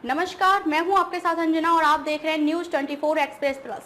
नमस्कार, मैं हूं आपके साथ अंजना और आप देख रहे हैं न्यूज 24 एक्सप्रेस प्लस।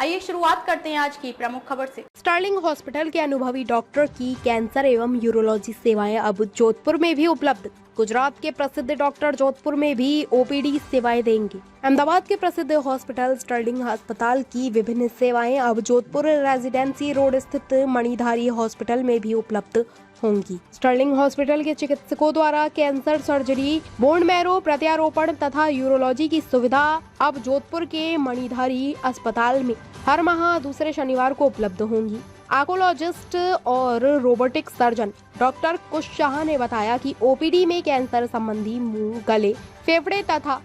आइए शुरुआत करते हैं आज की प्रमुख खबर से। स्टर्लिंग हॉस्पिटल के अनुभवी डॉक्टर की कैंसर एवं यूरोलॉजी सेवाएं अब जोधपुर में भी उपलब्ध। गुजरात के प्रसिद्ध डॉक्टर जोधपुर में भी ओपीडी सेवाएं देंगे। अहमदाबाद के प्रसिद्ध हॉस्पिटल स्टर्लिंग अस्पताल की विभिन्न सेवाएं अब जोधपुर रेजिडेंसी रोड स्थित मणिधारी हॉस्पिटल में भी उपलब्ध होंगी। स्टर्लिंग हॉस्पिटल के चिकित्सकों द्वारा कैंसर सर्जरी, बोन मैरो प्रत्यारोपण तथा यूरोलॉजी की सुविधा अब जोधपुर के मणिधारी अस्पताल में हर माह दूसरे शनिवार को उपलब्ध होंगी। आंकोलॉजिस्ट और रोबोटिक सर्जन डॉक्टर कुश शाह ने बताया कि ओपीडी में कैंसर संबंधी मुंह, गले, फेफड़े तथा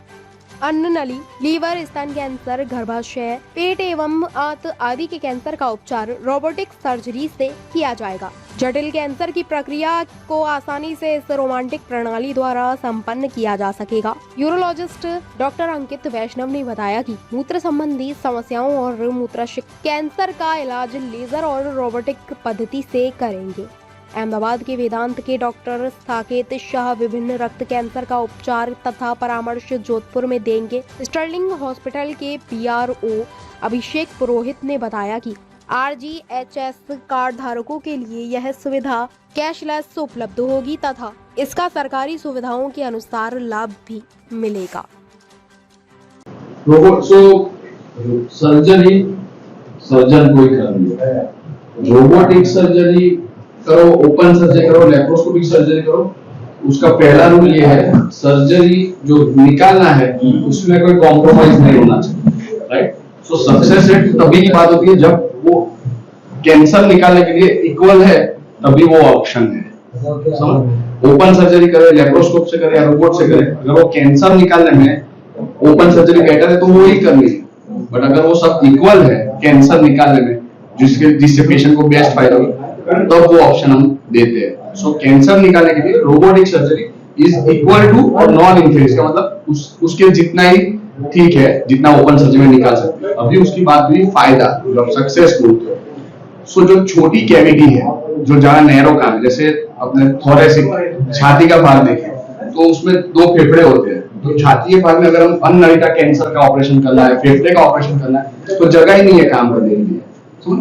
अन्न नली, लीवर, स्तन कैंसर, गर्भाशय, पेट एवं आंत आदि के कैंसर का उपचार रोबोटिक सर्जरी से किया जाएगा। जटिल कैंसर की प्रक्रिया को आसानी से इस रोमांटिक प्रणाली द्वारा संपन्न किया जा सकेगा। यूरोलॉजिस्ट डॉक्टर अंकित वैष्णव ने बताया कि मूत्र संबंधी समस्याओं और मूत्राशय कैंसर का इलाज लेजर और रोबोटिक पद्धति से करेंगे। अहमदाबाद के वेदांत के डॉक्टर साकेत शाह विभिन्न रक्त कैंसर का उपचार तथा परामर्श जोधपुर में देंगे। स्टर्लिंग हॉस्पिटल के पीआरओ अभिषेक पुरोहित ने बताया कि RGHS कार्ड धारकों के लिए यह सुविधा कैशलेस उपलब्ध होगी तथा इसका सरकारी सुविधाओं के अनुसार लाभ भी मिलेगा। सर्जन कोई कर रही है, रोबोटिक सर्जरी करो, ओपन सर्जरी करो, लेप्रोस्कोपिक सर्जरी करो, उसका पहला रूल ये है, सर्जरी जो निकालना है उसमें कोई कॉम्प्रोमाइज नहीं होना चाहिए, राइट। सो सक्सेस रेट तभी की बात होती है जब वो कैंसर निकालने के लिए इक्वल है, तभी वो ऑप्शन है। ओपन सर्जरी करे, लेप्रोस्कोप से करे या रोबोट से करे, अगर वो कैंसर निकालने में ओपन सर्जरी बेटर है तो वो ही करनी है। बट अगर वो सब इक्वल है कैंसर निकालने में, जिससे पेशेंट को बेस्ट फायदा हो, तो वो ऑप्शन हम देते हैं। सो कैंसर निकालने के लिए robotic surgery is equal to और नॉन इन्फेरियस, का मतलब उसके जितना ही ठीक है जितना ओपन सर्जरी में निकाल सकते हैं। अभी उसकी बात हुई फायदा, जब सक्सेस बोलते हैं। सो जो छोटी कैविटी है, जो जहाँ नैरो काम है, जैसे अपने थोरेसिक छाती का भाग देखें तो उसमें 2 फेफड़े होते हैं। तो छाती के भाग में अगर हम अन्ननलिका कैंसर का ऑपरेशन करना है, फेफड़े का ऑपरेशन करना है, तो जगह ही नहीं है काम करने के लिए। तो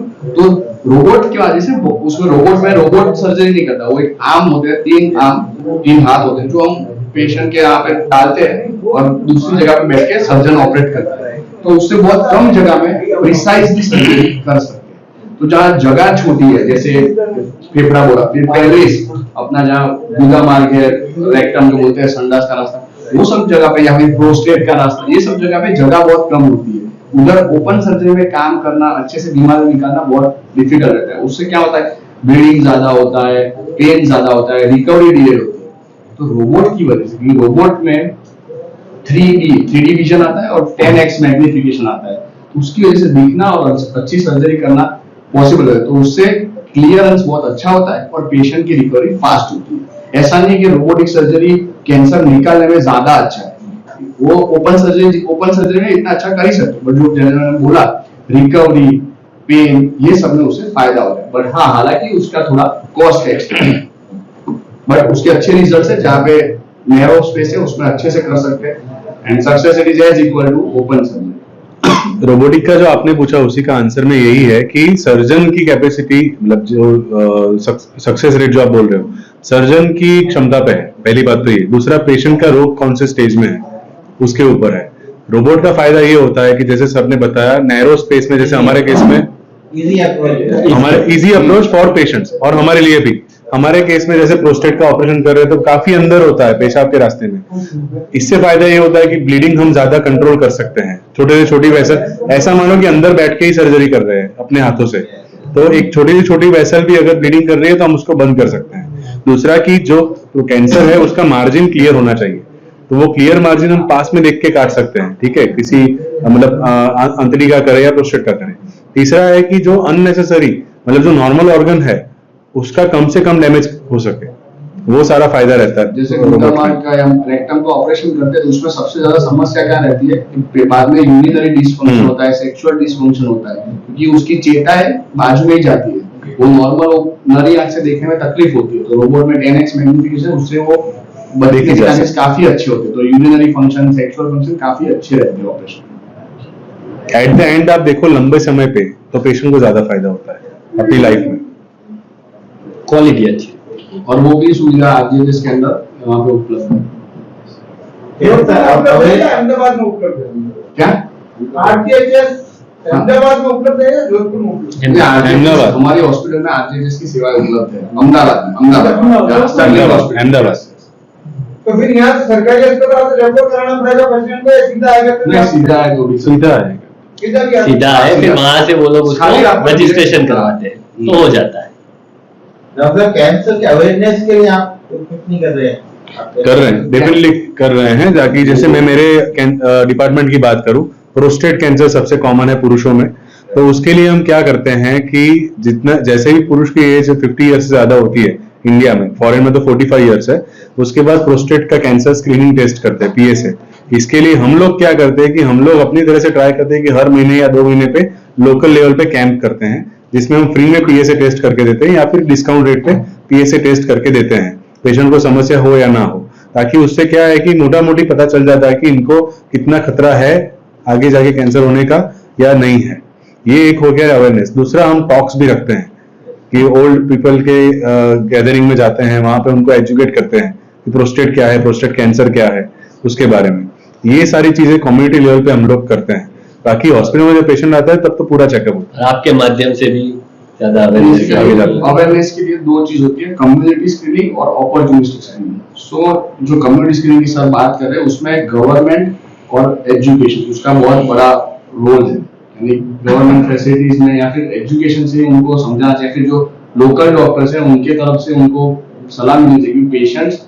रोबोट की वजह से उसमें रोबोट सर्जरी नहीं करता, वो एक आर्म होते हैं, 3 आर्म 3 हाथ होते हैं, जो हम पेशेंट के यहाँ पे डालते हैं और दूसरी जगह पे बैठ के सर्जन ऑपरेट करता है। तो उससे बहुत कम जगह में प्रिसाइजली सर्जरी कर सकते हैं। तो जहाँ जगह छोटी है, जैसे फेफड़ा बोला, फिर पेल्विस अपना जहाँ गुदा मार्ग है, रेक्टम जो बोलते हैं संडास का रास्ता, वो सब जगह पे, या फिर प्रोस्टेट का रास्ता, ये सब जगह पे जगह बहुत कम होती है। उधर ओपन सर्जरी में काम करना, अच्छे से बीमारी निकालना बहुत डिफिकल्ट रहता है। उससे क्या होता है, ब्लीडिंग ज्यादा होता है, पेन ज्यादा होता है, रिकवरी डिले होती है। तो रोबोट की वजह से, रोबोट में 3D विजन आता है और 10x मैग्निफिकेशन आता है, तो उसकी वजह से दिखना और अच्छी सर्जरी करना पॉसिबल है। तो उससे क्लियरेंस बहुत अच्छा होता है और पेशेंट की रिकवरी फास्ट होती है। ऐसा नहीं कि रोबोटिक सर्जरी कैंसर निकालने में ज्यादा अच्छा है, वो ओपन सर्जरी में इतना अच्छा कर ही सकते, बट जो जनरल बोला रिकवरी, पेन, ये सब में उससे फायदा होता है। बट हाँ, हालांकि उसका थोड़ा कॉस्ट है, बट उसके अच्छे रिजल्ट है। जहाँ पे नैरो स्पेस है उसमें अच्छे से कर सकते हैं and success rate is equal to open surgery. Robotic का जो आपने पूछा उसी का आंसर में यही है कि सर्जन की कैपेसिटी, मतलब जो सक्सेस रेट जो आप बोल रहे हो, सर्जन की क्षमता पे है, पहली बात तो ये। दूसरा, पेशेंट का रोग कौन से स्टेज में है उसके ऊपर है। रोबोट का फायदा ये होता है कि जैसे सर ने बताया, नैरो स्पेस में, जैसे हमारे केस में इजी अप्रोच फॉर पेशेंट्स, और हमारे लिए भी, हमारे केस में जैसे प्रोस्टेट का ऑपरेशन कर रहे हैं तो काफी अंदर होता है पेशाब के रास्ते में। इससे फायदा ये होता है कि ब्लीडिंग हम ज्यादा कंट्रोल कर सकते हैं। छोटे से छोटी वेसल, ऐसा मानो कि अंदर बैठ के ही सर्जरी कर रहे हैं अपने हाथों से, तो एक छोटी से छोटी वेसल भी अगर ब्लीडिंग कर रही है तो हम उसको बंद कर सकते हैं। दूसरा कि जो कैंसर है उसका मार्जिन क्लियर होना चाहिए, तो वो क्लियर मार्जिन हम पास में देख के काट सकते हैं, ठीक है, किसी मतलब अंतड़ी का करें या प्रोस्टेट का करें। तीसरा है कि जो अननेसेसरी, मतलब जो नॉर्मल ऑर्गन है उसका कम से कम डैमेज हो सके, वो सारा फायदा रहता है। जैसे गुदामार्ग का या रेक्टम का ऑपरेशन करते हैं तो उसमें सबसे ज्यादा समस्या क्या रहती है कि बाद में यूरिनरी डिसफंक्शन होता है, सेक्सुअल डिसफंक्शन होता है, क्योंकि उसकी चेताएं बाजू में ही जाती है। वो नॉर्मल नरी आंख से देखने में तकलीफ होती है, तो रोबोट में 10x मैग्निफिकेशन, उससे वो बदलने देखी के जा चांसेस काफी अच्छे होते हैं। तो यूरिनरी फंक्शन, सेक्सुअल फंक्शन काफी अच्छे रहते हैं ऑपरेशन। एट द एंड आप देखो लंबे समय पे तो पेशेंट को ज्यादा फायदा होता है अपनी लाइफ में, क्वालिटी अच्छी। और वो भी सुविधा आरजीएचएस के अंदर वहाँ पे उपलब्ध है। अहमदाबाद में उपलब्ध है क्या आरटीएचएस? अहमदाबाद में उपलब्ध है या जोधपुर में उपलब्ध है? अहमदाबाद। हमारे हॉस्पिटल में आरजीएचएस की सेवाएं उपलब्ध है अहमदाबाद स्टर्लिंग हॉस्पिटल। अहमदाबाद। तो फिर यहाँ से सरकारी अस्पताल से रेफर कराना पड़ेगा पेशेंट को या सीधा आएगा? नहीं, सीधा है तो भी सीधा है। सीधा है, फिर वहां से वो लोग उसको खाली आपको रजिस्ट्रेशन करवाते हैं तो हो जाता है। डॉक्टर कैंसर के अवेयरनेस के लिए आप कुछ नहीं कर रहे हैं? कर रहे हैं, डेफिनेटली कर रहे हैं। ताकि जैसे मैं मेरे डिपार्टमेंट की बात करूं, प्रोस्टेट कैंसर सबसे कॉमन है पुरुषों में। तो उसके लिए हम क्या करते हैं कि जितना जैसे भी पुरुष की एज 50 ईयर्स से ज्यादा होती है इंडिया में, फॉरेन में तो 45 ईयर्स है, उसके बाद प्रोस्टेट का कैंसर स्क्रीनिंग टेस्ट करते हैं PSA। इसके लिए हम लोग क्या करते हैं कि हम लोग अपनी तरह से ट्राई करते हैं कि हर महीने या 2 महीने पे लोकल लेवल पे कैंप करते हैं, जिसमें हम फ्री में PSA टेस्ट करके देते हैं या फिर डिस्काउंट रेट पे PSA टेस्ट करके देते हैं, पेशेंट को समस्या हो या ना हो। ताकि उससे क्या है कि मोटा मोटी पता चल जाता है कि इनको कितना खतरा है आगे जाके कैंसर होने का या नहीं है। ये एक हो गया अवेयरनेस। दूसरा, हम टॉक्स भी रखते हैं कि ओल्ड पीपल के गैदरिंग में जाते हैं, वहां पे उनको एजुकेट करते हैं कि प्रोस्टेट क्या है, प्रोस्टेट कैंसर क्या है, उसके बारे में। ये सारी चीजें कम्युनिटी लेवल पे हम लोग करते हैं। बाकी हॉस्पिटल में जब पेशेंट आता है तब तो पूरा चेकअप होता है। आपके माध्यम से भी ज्यादा अवेयरनेस के लिए 2 चीज होती है, कम्युनिटी स्क्रीनिंग और अपॉर्चुनिस्टिक स्क्रीनिंग। सो जो कम्युनिटी स्क्रीनिंग की सर बात कर रहे हैं उसमें गवर्नमेंट और एजुकेशन उसका बहुत बड़ा रोल है। यानी गवर्नमेंट फैसिलिटीज में या फिर एजुकेशन से उनको समझाना चाहिए, फिर जो लोकल डॉक्टर्स हैं उनके तरफ से उनको सलाह मिलनी चाहिए। पेशेंट्स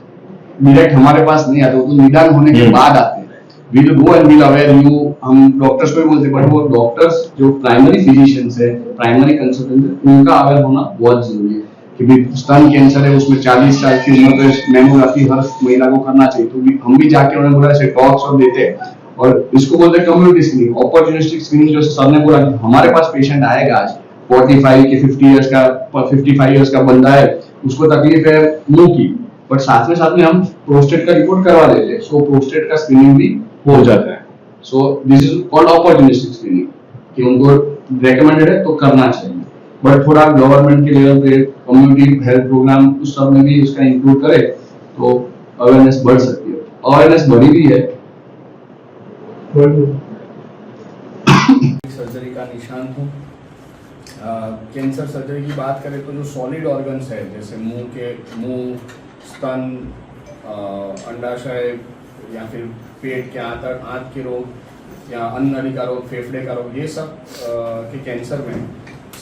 डायरेक्ट हमारे पास नहीं आते, वो तो निदान होने के बाद आते हैं। Will go and will aware you, हम डॉक्टर्स को भी बोलते हैं, बट वो डॉक्टर्स जो प्राइमरी फिजिशियंस है, प्राइमरी कंसल्टेंट है, उनका अवेयर होना बहुत जरूरी है। कि भी स्तन कैंसर है, उसमें 40 साल की उम्र पे मैमोग्राफी हर महिला को करना चाहिए। तो हम भी जाके उन्हें बोला ऐसे टॉक्स और देते हैं, और इसको बोलते हैं कम्युनिटी स्क्रीनिंग। अपॉर्चुनिस्टिक स्क्रीनिंग जो सर ने बोला, हमारे पास पेशेंट आएगा आज 45 के 55 ईयर्स का बंदा है, उसको तकलीफ है मुंह की, बट साथ में हम प्रोस्टेट का रिपोर्ट करवा देते हैं। सो प्रोस्टेट का स्क्रीनिंग भी हो जाता है। So this is called opportunistic screening, कि उनको रेकमेंडेड है तो करना चाहिए। बट थोड़ा गवर्नमेंट के लेवल पे कम्युनिटी हेल्थ प्रोग्राम उस सब में भी उसका इंक्लूड करे तो अवेयरनेस बढ़ सकती है। अवेयरनेस बढ़ी भी है। सर्जरी का निशान हूँ। कैंसर सर्जरी की बात करें तो जो सॉलिड ऑर्गन्स है, जैसे मुंह, स्तन, अंडाशय या फिर पेट के आंत के रोग या अन्न नली का रोग, फेफड़े का रोग, ये सब के कैंसर में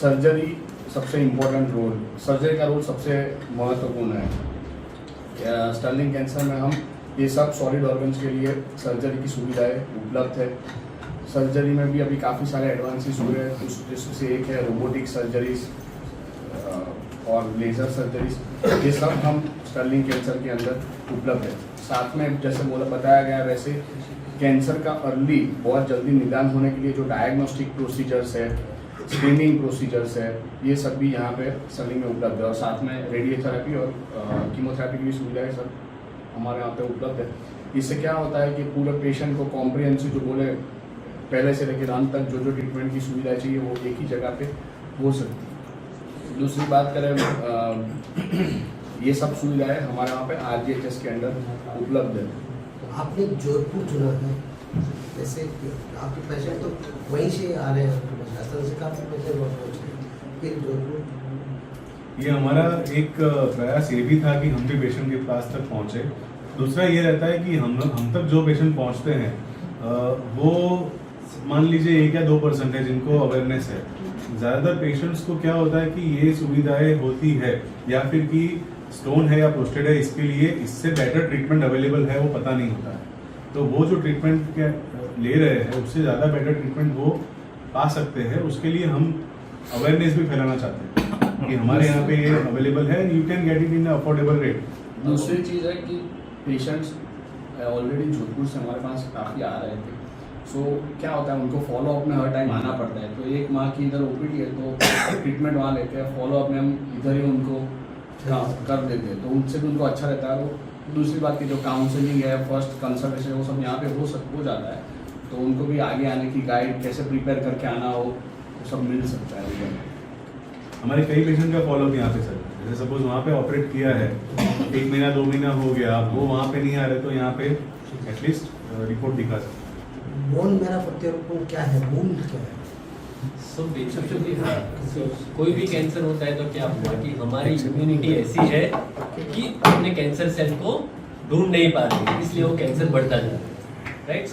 सर्जरी सबसे इम्पोर्टेंट रोल, सर्जरी का रोल सबसे महत्वपूर्ण है। स्टर्लिंग कैंसर में हम ये सब सॉलिड ऑर्गन्स के लिए सर्जरी की सुविधाएं उपलब्ध है। सर्जरी में भी अभी काफ़ी सारे एडवांसेस हुए हैं, जिससे एक है रोबोटिक सर्जरीज और लेज़र सर्जरीज। ये सब हम स्टर्लिंग कैंसर के अंदर उपलब्ध है। साथ में जैसे बताया गया वैसे कैंसर का अर्ली बहुत जल्दी निदान होने के लिए जो डायग्नोस्टिक प्रोसीजर्स है, स्क्रीनिंग प्रोसीजर्स है, ये सब भी यहाँ पे स्टर्लिंग में उपलब्ध है। और साथ में रेडियोथेरेपी और कीमोथेरेपी की भी सुविधाएं सब हमारे यहाँ पे उपलब्ध है। इससे क्या होता है कि पूरे पेशेंट को कॉम्प्रिहेंसिव जो बोले पहले से लेकर अंत तक जो ट्रीटमेंट की सुविधा चाहिए वो एक ही जगह पे हो सकती है। दूसरी बात करें, ये सब सुविधाएं हमारे यहाँ पे RGHS के अंडर उपलब्ध है। आपने जोधपुर चुना है, जैसे आपके पेशेंट तो वहीं से आ रहे हैं, से काफ़ी पेशेंट पहुँच रहे हैं, फिर जोधपुर। ये हमारा एक प्रयास ये भी था कि हम भी पेशेंट के पास तक पहुँचे। दूसरा ये रहता है कि हम तक जो पेशेंट पहुँचते हैं वो मान लीजिए 1 या 2% जिनको अवेयरनेस है। ज़्यादातर पेशेंट्स को क्या होता है कि ये सुविधाएं होती है या फिर कि स्टोन है या प्रोस्टेट है, इसके लिए इससे बेटर ट्रीटमेंट अवेलेबल है वो पता नहीं होता है। तो वो जो ट्रीटमेंट ले रहे हैं उससे ज़्यादा बेटर ट्रीटमेंट वो पा सकते हैं। उसके लिए हम अवेयरनेस भी फैलाना चाहते हैं कि हमारे यहाँ पे ये अवेलेबल है, you can get it in affordable rate. दूसरी चीज़ है कि पेशेंट्स ऑलरेडी जोधपुर से हमारे पास काफ़ी आ रहे थे। सो क्या होता है, उनको फॉलोअप में हर टाइम आना पड़ता है। तो 1 माह की इधर OPD है तो ट्रीटमेंट वहाँ लेते हैं, फॉलोअप में हम इधर ही उनको कर देते हैं, तो उनसे भी उनको अच्छा रहता है। वो दूसरी बात की जो काउंसलिंग है, फर्स्ट कंसल्टेशन, वो सब यहाँ पे हो जाता है, तो उनको भी आगे आने की गाइड कैसे प्रिपेयर करके आना हो, वो सब मिल सकता है। हमारे कई पेशेंट का फॉलोअप यहाँ पे सर, जैसे सपोज वहाँ पे ऑपरेट किया है, 1 महीना 2 महीना हो गया, वो वहाँ पे नहीं आ रहे, तो यहाँ पे एटलीस्ट रिपोर्ट दिखा सकते हैं। बोन मैरा प्रत्यारोपण क्या है, वुंड क्या है? कोई भी कैंसर होता है तो क्या हुआ कि हमारी इम्यूनिटी ऐसी है कि अपने कैंसर सेल को ढूंढ नहीं पा रही, इसलिए वो कैंसर बढ़ता जा रहा है, राइट।